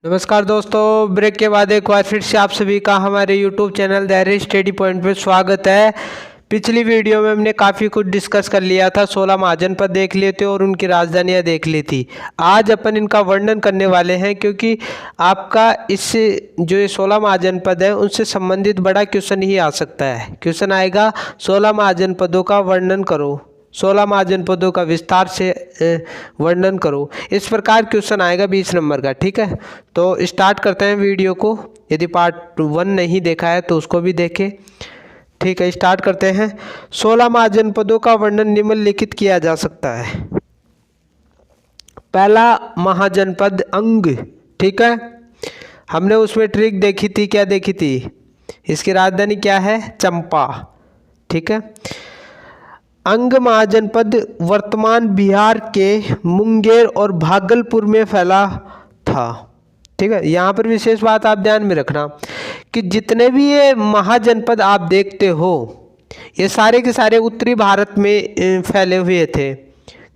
नमस्कार दोस्तों, ब्रेक के बाद एक बार फिर से आप सभी का हमारे YouTube चैनल धैर्य स्टडी पॉइंट पे स्वागत है। पिछली वीडियो में हमने काफ़ी कुछ डिस्कस कर लिया था, 16 महाजनपद देख लिए थे और उनकी राजधानियां देख ली थी। आज अपन इनका वर्णन करने वाले हैं क्योंकि आपका इससे जो ये 16 महाजनपद है उनसे संबंधित बड़ा क्वेश्चन ही आ सकता है। क्वेश्चन आएगा 16 महाजनपदों का वर्णन करो, 16 महाजनपदों का विस्तार से वर्णन करो। इस प्रकार क्वेश्चन आएगा 20 नंबर का। ठीक है, तो स्टार्ट करते हैं वीडियो को। यदि पार्ट 1 नहीं देखा है तो उसको भी देखें। ठीक है, स्टार्ट करते हैं। 16 महाजनपदों का वर्णन निम्नलिखित किया जा सकता है। पहला महाजनपद अंग। ठीक है, हमने उसमें ट्रिक देखी थी, क्या देखी थी? इसकी राजधानी क्या है? चंपा। ठीक है, अंग महाजनपद वर्तमान बिहार के मुंगेर और भागलपुर में फैला था। ठीक है, यहाँ पर विशेष बात आप ध्यान में रखना कि जितने भी ये महाजनपद आप देखते हो ये सारे के सारे उत्तरी भारत में फैले हुए थे।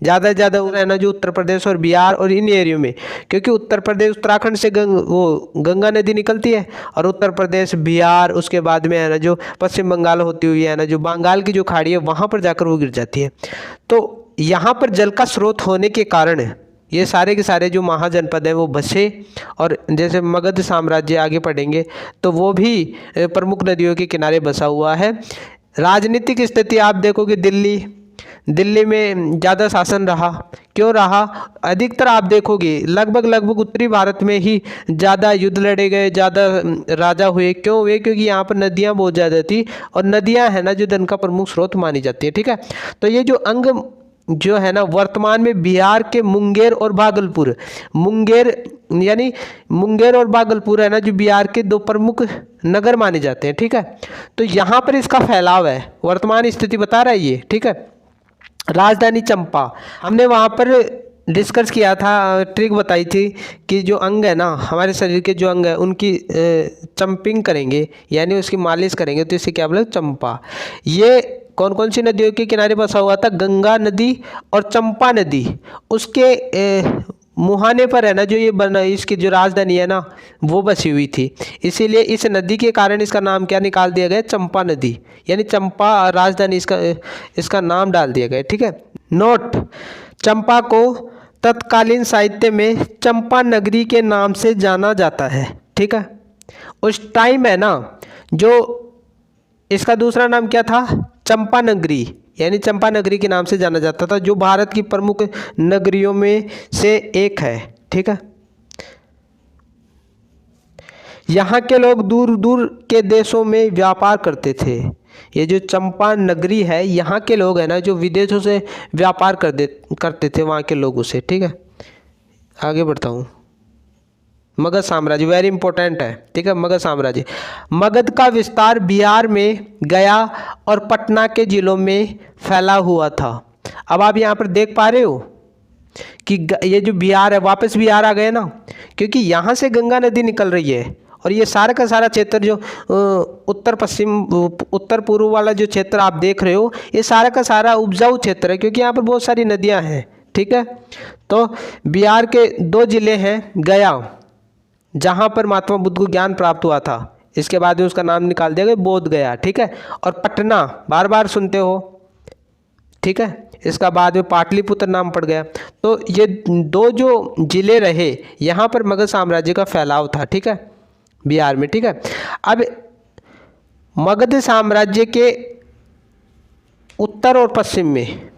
ज़्यादा से ज़्यादा है ना जो उत्तर प्रदेश और बिहार और इन एरियो में, क्योंकि उत्तर प्रदेश उत्तराखंड से गंगा नदी निकलती है और उत्तर प्रदेश बिहार उसके बाद में है ना जो पश्चिम बंगाल होती हुई है ना जो बंगाल की जो खाड़ी है वहाँ पर जाकर वो गिर जाती है। तो यहाँ पर जल का स्रोत होने के कारण ये सारे के सारे जो महाजनपद हैं वो बसे। और जैसे मगध साम्राज्य आगे पढ़ेंगे तो वो भी प्रमुख नदियों के किनारे बसा हुआ है। राजनीतिक स्थिति आप देखोगे दिल्ली में ज़्यादा शासन रहा। क्यों रहा? अधिकतर आप देखोगे लगभग उत्तरी भारत में ही ज़्यादा युद्ध लड़े गए, ज़्यादा राजा हुए। क्यों हुए? क्योंकि यहाँ पर नदियाँ बहुत ज़्यादा थी और नदियाँ है ना जो धन का प्रमुख स्रोत मानी जाती है। ठीक है, तो ये जो अंग जो है ना वर्तमान में बिहार के मुंगेर और भागलपुर, मुंगेर और भागलपुर है ना जो बिहार के दो प्रमुख नगर माने जाते हैं। ठीक है, तो यहाँ पर इसका फैलाव है, वर्तमान स्थिति बता रहा है ये। ठीक है, राजधानी चंपा, हमने वहाँ पर डिस्कस किया था, ट्रिक बताई थी कि जो अंग है ना हमारे शरीर के जो अंग है उनकी चंपिंग करेंगे यानी उसकी मालिश करेंगे तो इसे क्या बोले? चंपा। ये कौन कौन सी नदियों के किनारे बसा हुआ था? गंगा नदी और चंपा नदी, उसके मुहाने पर है ना जो ये बना, इसकी जो राजधानी है ना वो बसी हुई थी। इसीलिए इस नदी के कारण इसका नाम क्या निकाल दिया गया? चंपा नदी, यानी चंपा राजधानी इसका नाम डाल दिया गया। ठीक है, नोट, चंपा को तत्कालीन साहित्य में चंपा नगरी के नाम से जाना जाता है। ठीक है, उस टाइम है ना जो इसका दूसरा नाम क्या था? चंपा नगरी, यानी चंपा नगरी के नाम से जाना जाता था, जो भारत की प्रमुख नगरियों में से एक है। ठीक है, यहाँ के लोग दूर दूर के देशों में व्यापार करते थे। ये जो चंपा नगरी है यहाँ के लोग है ना जो विदेशों से व्यापार करते थे वहाँ के लोगों से। ठीक है, आगे बढ़ता हूँ। मगध साम्राज्य वेरी इंपॉर्टेंट है। ठीक है, मगध साम्राज्य, मगध का विस्तार बिहार में गया और पटना के जिलों में फैला हुआ था। अब आप यहाँ पर देख पा रहे हो कि ये जो बिहार है वापस बिहार आ गए ना, क्योंकि यहाँ से गंगा नदी निकल रही है और ये सारा का सारा क्षेत्र जो उत्तर पूर्व वाला जो क्षेत्र आप देख रहे हो ये सारा का सारा उपजाऊ क्षेत्र है, क्योंकि यहाँ पर बहुत सारी नदियाँ हैं। ठीक है, तो बिहार के 2 जिले हैं, गया जहाँ पर महात्मा बुद्ध को ज्ञान प्राप्त हुआ था, इसके बाद में उसका नाम निकाल दिया गया बोध गया। ठीक है, और पटना बार बार सुनते हो। ठीक है, इसका बाद में पाटलिपुत्र नाम पड़ गया। तो ये 2 जो जिले रहे यहाँ पर मगध साम्राज्य का फैलाव था। ठीक है, बिहार में। ठीक है, अब मगध साम्राज्य के उत्तर और पश्चिम में,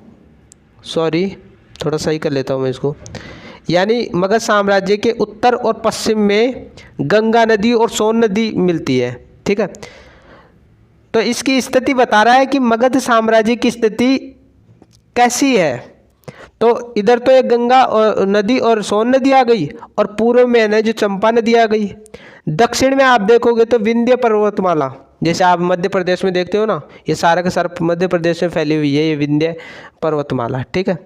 सॉरी थोड़ा सही कर लेता हूँ मैं इसको, यानी मगध साम्राज्य के उत्तर और पश्चिम में गंगा नदी और सोन नदी मिलती है। ठीक है, तो इसकी स्थिति बता रहा है कि मगध साम्राज्य की स्थिति कैसी है। तो इधर तो एक गंगा और नदी और सोन नदी आ गई और पूर्व में है ना जो चंपा नदी आ गई। दक्षिण में आप देखोगे तो विंध्य पर्वतमाला, जैसे आप मध्य प्रदेश में देखते हो ना, ये सारा का सारा मध्य प्रदेश में फैली हुई है ये विंध्य पर्वतमाला। ठीक है,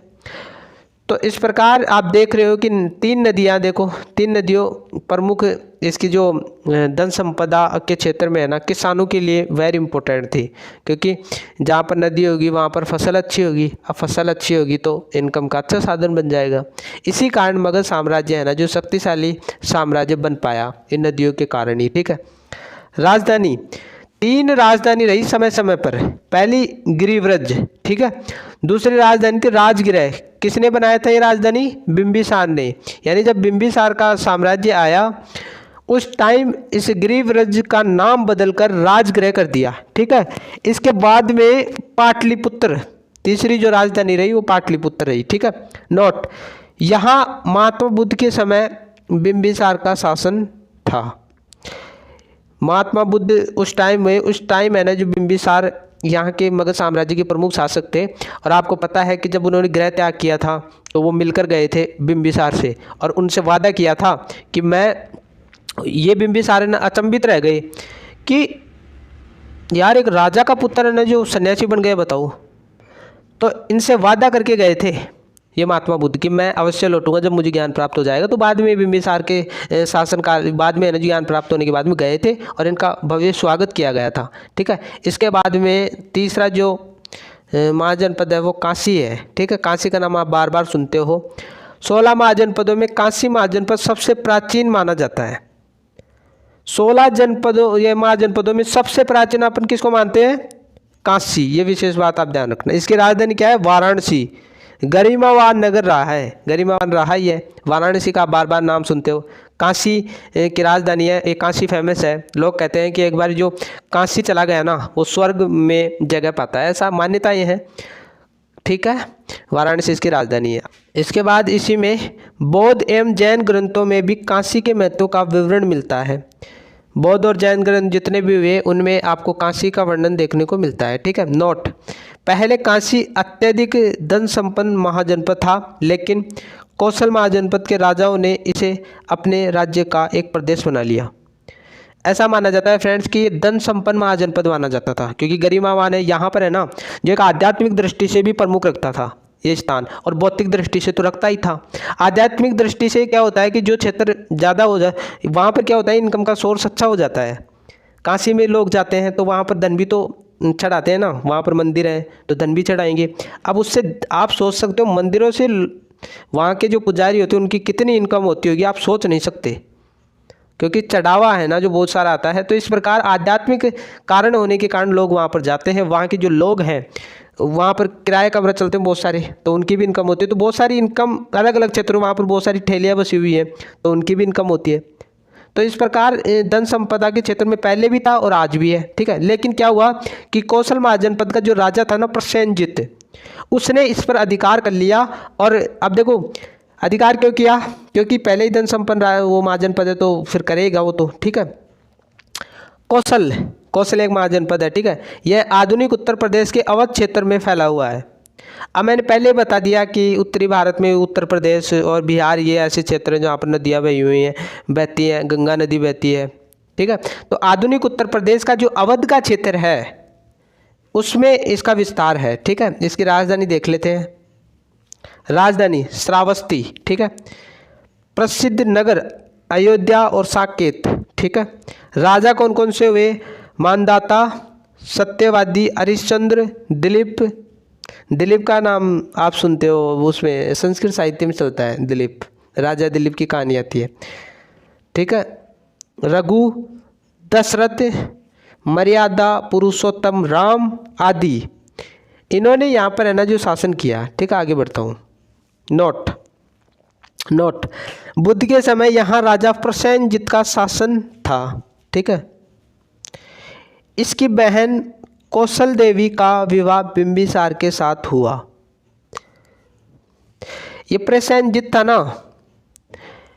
तो इस प्रकार आप देख रहे हो कि तीन नदियाँ, देखो तीन नदियों प्रमुख इसकी जो धन संपदा के क्षेत्र में है ना, किसानों के लिए वेरी इंपॉर्टेंट थी, क्योंकि जहाँ पर नदी होगी वहाँ पर फसल अच्छी होगी, अब फसल अच्छी होगी तो इनकम का अच्छा साधन बन जाएगा। इसी कारण मगध साम्राज्य है ना जो शक्तिशाली साम्राज्य बन पाया इन नदियों के कारण ही। ठीक है, राजधानी, तीन राजधानी रही समय समय पर। पहली गिरिव्रज, ठीक है, दूसरी राजधानी थी राजगृह। किसने बनाया था ये राजधानी? बिंबिसार ने। यानी जब बिंबिसार का साम्राज्य आया उस टाइम इस गिरिव्रज का नाम बदलकर राजगृह कर दिया। ठीक है, इसके बाद में पाटलिपुत्र, तीसरी जो राजधानी रही वो पाटलिपुत्र रही। ठीक है, नोट, यहाँ महात्मा बुद्ध के समय बिंबिसार का शासन था। महात्मा बुद्ध उस टाइम है ना जो बिंबिसार यहाँ के मगध साम्राज्य के प्रमुख शासक थे। और आपको पता है कि जब उन्होंने गृह त्याग किया था तो वो मिलकर गए थे बिंबिसार से और उनसे वादा किया था कि ये बिंबिसार ने अचंभित रह गए कि यार एक राजा का पुत्र है ना जो सन्यासी बन गए, बताओ। तो इनसे वादा करके गए थे ये महात्मा बुद्ध कि मैं अवश्य लौटूंगा जब मुझे ज्ञान प्राप्त हो जाएगा। तो बाद में बिंबिसार के शासनकाल बाद में ज्ञान प्राप्त होने के बाद में गए थे और इनका भव्य स्वागत किया गया था। ठीक है, इसके बाद में तीसरा जो महाजनपद है वो काशी है। ठीक है, काशी का नाम आप बार बार सुनते हो। 16 महाजनपदों में काशी महाजनपद सबसे प्राचीन माना जाता है। 16 जनपदों या महाजनपदों में सबसे प्राचीन अपन किसको मानते हैं? काशी। ये विशेष बात आप ध्यान रखना। इसकी राजधानी क्या है? वाराणसी। गरिमावान नगर रहा है, गरिमावान रहा ही है। वाराणसी का आप बार बार नाम सुनते हो। काशी की राजधानी है, एक काशी फेमस है। लोग कहते हैं कि एक बार जो काशी चला गया ना वो स्वर्ग में जगह पाता है, ऐसा मान्यताएं हैं। ठीक है, वाराणसी इसकी राजधानी है। इसके बाद इसी में बौद्ध एवं जैन ग्रंथों में भी काशी के महत्व का विवरण मिलता है। बौद्ध और जैन ग्रंथ जितने भी हुए उनमें आपको काशी का वर्णन देखने को मिलता है। ठीक है, नोट, पहले काशी अत्यधिक धन संपन्न महाजनपद था, लेकिन कौशल महाजनपद के राजाओं ने इसे अपने राज्य का एक प्रदेश बना लिया। ऐसा माना जाता है फ्रेंड्स कि ये धन संपन्न महाजनपद माना जाता था, क्योंकि गरिमावान है यहाँ पर है ना जो एक आध्यात्मिक दृष्टि से भी प्रमुख रखता था ये स्थान, और भौतिक दृष्टि से तो रखता ही था। आध्यात्मिक दृष्टि से क्या होता है कि जो क्षेत्र ज़्यादा हो जाए वहाँ पर क्या होता है, इनकम का सोर्स अच्छा हो जाता है। काशी में लोग जाते हैं तो वहाँ पर धन भी तो चढ़ाते हैं ना, वहाँ पर मंदिर है तो धन भी चढ़ाएंगे। अब उससे आप सोच सकते हो मंदिरों से वहाँ के जो पुजारी होते हैं उनकी कितनी इनकम होती होगी, आप सोच नहीं सकते, क्योंकि चढ़ावा है ना जो बहुत सारा आता है। तो इस प्रकार आध्यात्मिक कारण होने के कारण लोग वहाँ पर जाते हैं। वहाँ के जो लोग हैं वहाँ पर किराए कमरे चलते हैं बहुत सारे, तो उनकी भी इनकम होती है। तो बहुत सारी इनकम अलग अलग क्षेत्रों में, वहाँ पर बहुत सारी ठेलियाँ बसी हुई हैं तो उनकी भी इनकम होती है। तो इस प्रकार धन संपदा के क्षेत्र में पहले भी था और आज भी है। ठीक है, लेकिन क्या हुआ कि कौशल महाजनपद का जो राजा था ना प्रसेनजित, उसने इस पर अधिकार कर लिया। और अब देखो अधिकार क्यों किया, क्योंकि पहले ही धन संपन्न रहा वो महाजनपद है तो फिर करेगा वो तो। ठीक है, कौशल एक महाजनपद है। ठीक है, यह आधुनिक उत्तर प्रदेश के अवध क्षेत्र में फैला हुआ है। अब मैंने पहले बता दिया कि उत्तरी भारत में उत्तर प्रदेश और बिहार ये ऐसे क्षेत्र हैं जहाँ पर नदियाँ बही हुई हैं, बहती हैं, गंगा नदी बहती है। ठीक है, तो आधुनिक उत्तर प्रदेश का जो अवध का क्षेत्र है उसमें इसका विस्तार है। ठीक है, इसकी राजधानी देख लेते हैं। राजधानी श्रावस्ती। ठीक है, प्रसिद्ध नगर अयोध्या और साकेत। ठीक है, राजा कौन कौन से हुए? मानदाता, सत्यवादी, हरिश्चंद्र, दिलीप का नाम आप सुनते हो, उसमें संस्कृत साहित्य में चलता है दिलीप, राजा दिलीप की कहानी आती है। ठीक है, रघु, दशरथ, मर्यादा, पुरुषोत्तम, राम आदि, इन्होंने यहाँ पर है ना जो शासन किया। ठीक है, आगे बढ़ता हूँ। नोट, बुद्ध के समय यहाँ राजा प्रसेनजित का शासन था। ठीक है, इसकी बहन कौशल देवी का विवाह बिंबिसार के साथ हुआ। ये प्रसेनजित था ना,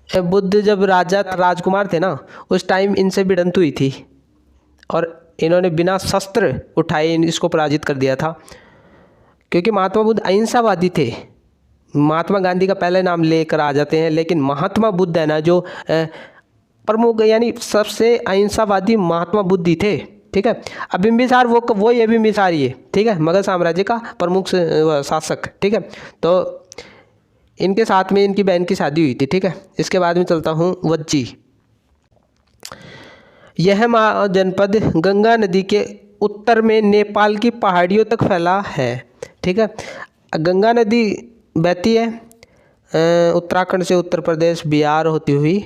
बुद्ध जब राजकुमार थे ना उस टाइम इनसे भिड़ंत हुई थी और इन्होंने बिना शस्त्र उठाए इसको पराजित कर दिया था, क्योंकि महात्मा बुद्ध अहिंसावादी थे। महात्मा गांधी का पहले नाम लेकर आ जाते हैं, लेकिन महात्मा बुद्ध है ना जो प्रमुख यानी सबसे अहिंसावादी महात्मा बुद्ध ही थे। ठीक है, अब बिंबिसार वो ये बिंबिसार ही है। ठीक है, मगध साम्राज्य का प्रमुख शासक। ठीक है, तो इनके साथ में इनकी बहन की शादी हुई थी, ठीक है। इसके बाद में चलता हूँ वज्जी। यह महाजनपद गंगा नदी के उत्तर में नेपाल की पहाड़ियों तक फैला है, ठीक है। गंगा नदी बहती है उत्तराखंड से उत्तर प्रदेश बिहार होती हुई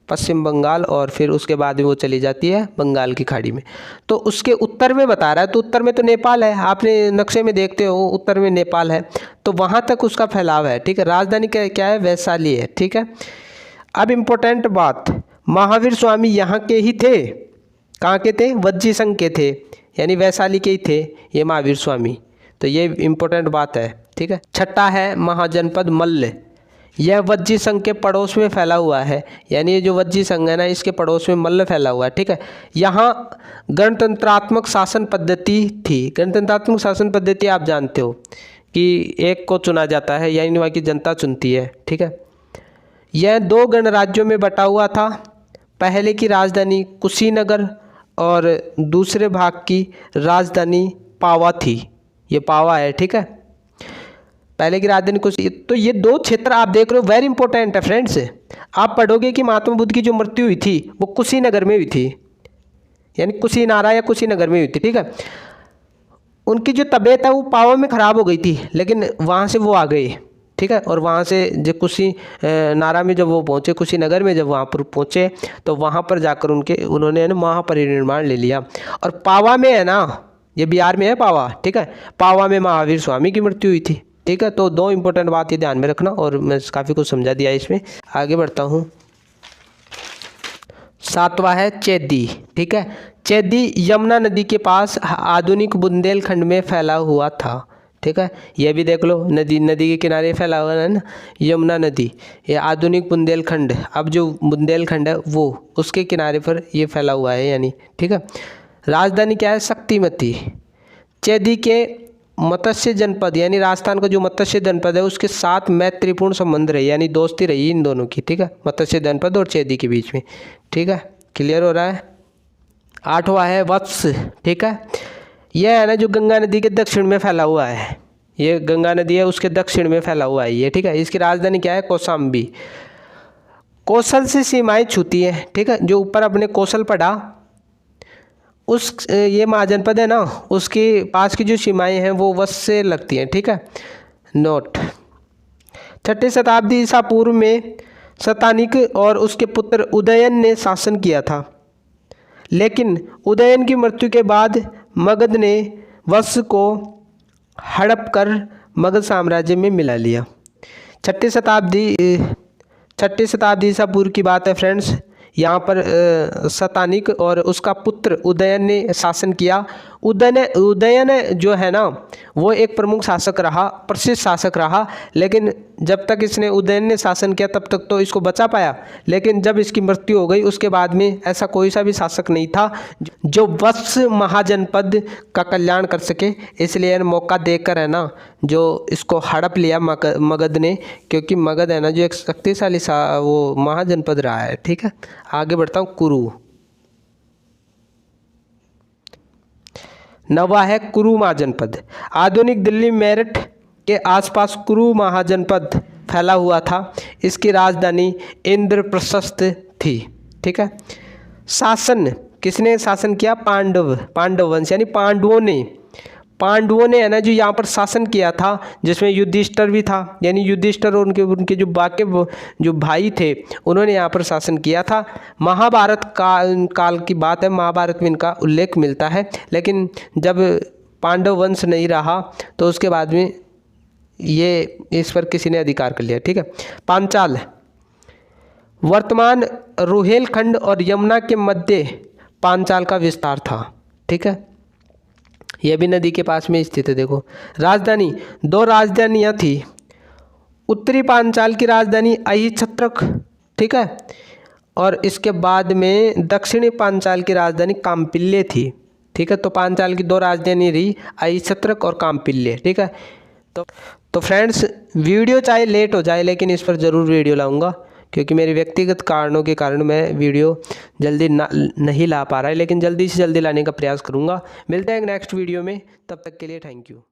पश्चिम बंगाल और फिर उसके बाद में वो चली जाती है बंगाल की खाड़ी में। तो उसके उत्तर में बता रहा है, तो उत्तर में तो नेपाल है, आपने नक्शे में देखते हो उत्तर में नेपाल है, तो वहाँ तक उसका फैलाव है, ठीक है। राजधानी क्या है, वैशाली है, ठीक है। अब इम्पोर्टेंट बात, महावीर स्वामी यहाँ के ही थे। कहाँ के थे, वज्जी संघ के थे, यानी वैशाली के ही थे ये महावीर स्वामी। तो ये इम्पोर्टेंट बात है, ठीक है। छठा है महाजनपद मल्ल। यह वज्जी संघ के पड़ोस में फैला हुआ है, यानी ये जो वज्जी संघ है ना, इसके पड़ोस में मल्ल फैला हुआ है, ठीक है। यहाँ गणतंत्रात्मक शासन पद्धति थी। गणतंत्रात्मक शासन पद्धति आप जानते हो कि एक को चुना जाता है, यानी वहाँ की जनता चुनती है, ठीक है। यह 2 गणराज्यों में बटा हुआ था। पहले की राजधानी कुशीनगर और दूसरे भाग की राजधानी पावा थी। ये पावा है, ठीक है। पहले की राजधानी कुशी। तो ये 2 क्षेत्र आप देख रहे हो, वेरी इंपॉर्टेंट है फ्रेंड्स। आप पढ़ोगे कि महात्मा बुद्ध की जो मृत्यु हुई थी वो कुशीनगर में हुई थी, यानी कुशीनारा या कुशीनगर में हुई थी, ठीक है। उनकी जो तबीयत है वो पावा में ख़राब हो गई थी, लेकिन वहाँ से वो आ गए, ठीक है। और वहाँ से जो कुशीनारा में जब वो पहुँचे, कुशीनगर में जब वहाँ पर पहुँचे, तो वहाँ पर जाकर उन्होंने महापरिनिर्वाण ले लिया। और पावा में है ना, ये बिहार में है पावा, ठीक है। पावा में महावीर स्वामी की मृत्यु हुई थी, ठीक है। तो 2 इंपॉर्टेंट बात ये ध्यान में रखना, और मैं काफ़ी कुछ समझा दिया इसमें। आगे बढ़ता हूँ। 7वां है चेदी, ठीक है। चेदी यमुना नदी के पास आधुनिक बुंदेलखंड में फैला हुआ था, ठीक है। ये भी देख लो, नदी के किनारे फैला हुआ है ना यमुना नदी। ये आधुनिक बुंदेलखंड, अब जो बुंदेलखंड है वो उसके किनारे पर ये फैला हुआ है, यानी, ठीक है। राजधानी क्या है, शक्तिमती। चेदी के मत्स्य जनपद, यानी राजस्थान का जो मत्स्य जनपद है उसके साथ मैत्रीपूर्ण संबंध रही, यानी दोस्ती रही इन दोनों की, ठीक है। मत्स्य जनपद और चेदी के बीच में, ठीक है। क्लियर हो रहा है। 8वां है वत्स, ठीक है। यह है ना जो गंगा नदी के दक्षिण में फैला हुआ है, ये गंगा नदी है उसके दक्षिण में फैला हुआ है ये, ठीक है। इसकी राजधानी क्या है, कौशाम्बी। कौशल से सीमाएं छूती है, ठीक है। जो ऊपर अपने कौशल पढ़ा, उस ये महाजनपद है ना, उसके पास की जो सीमाएं हैं वो वत्स से लगती हैं, ठीक है। नोट। 6ठी शताब्दी ईसा पूर्व में शतानिक और उसके पुत्र उदयन ने शासन किया था, लेकिन उदयन की मृत्यु के बाद मगध ने वत्स को हड़प कर मगध साम्राज्य में मिला लिया। 6ठी शताब्दी ईसा पूर्व की बात है फ्रेंड्स। यहाँ पर शतानिक और उसका पुत्र उदयन ने शासन किया। उदयन जो है ना वो एक प्रमुख शासक रहा, प्रसिद्ध शासक रहा, लेकिन जब तक इसने उदयन ने शासन किया तब तक तो इसको बचा पाया, लेकिन जब इसकी मृत्यु हो गई उसके बाद में ऐसा कोई सा भी शासक नहीं था जो वत्स महाजनपद का कल्याण कर सके। इसलिए मौका देकर है ना जो इसको हड़प लिया मगध ने, क्योंकि मगध है ना जो एक शक्तिशाली वो महाजनपद रहा है, ठीक है। आगे बढ़ता हूँ। कुरु। 9वां है कुरु महाजनपद। आधुनिक दिल्ली मेरठ के आसपास कुरु महाजनपद फैला हुआ था। इसकी राजधानी इंद्रप्रस्थ थी, ठीक है। शासन किसने शासन किया, पांडव वंश, यानी पांडवों ने है ना जो यहाँ पर शासन किया था, जिसमें युधिष्ठिर भी था, यानी युधिष्ठिर और उनके जो बाकी जो भाई थे उन्होंने यहाँ पर शासन किया था। महाभारत काल की बात है, महाभारत में इनका उल्लेख मिलता है, लेकिन जब पांडव वंश नहीं रहा तो उसके बाद में ये इस पर किसी ने अधिकार कर लिया, ठीक है। पांचाल वर्तमान रुहेलखंड और यमुना के मध्य पांचाल का विस्तार था, ठीक है। यह भी नदी के पास में स्थित है। देखो राजधानी, 2 राजधानियाँ थी। उत्तरी पांचाल की राजधानी अहिच्छत्रक, ठीक है, और इसके बाद में दक्षिणी पांचाल की राजधानी काम्पिल्य थी, ठीक है। तो पांचाल की 2 राजधानी रही, अहिच्छत्रक और काम्पिल्य, ठीक है। तो फ्रेंड्स वीडियो चाहे लेट हो जाए लेकिन इस पर ज़रूर वीडियो लाऊंगा, क्योंकि मेरे व्यक्तिगत कारणों के कारण मैं वीडियो जल्दी नहीं ला पा रहा है, लेकिन जल्दी से जल्दी लाने का प्रयास करूंगा। मिलते हैं नेक्स्ट वीडियो में, तब तक के लिए थैंक यू।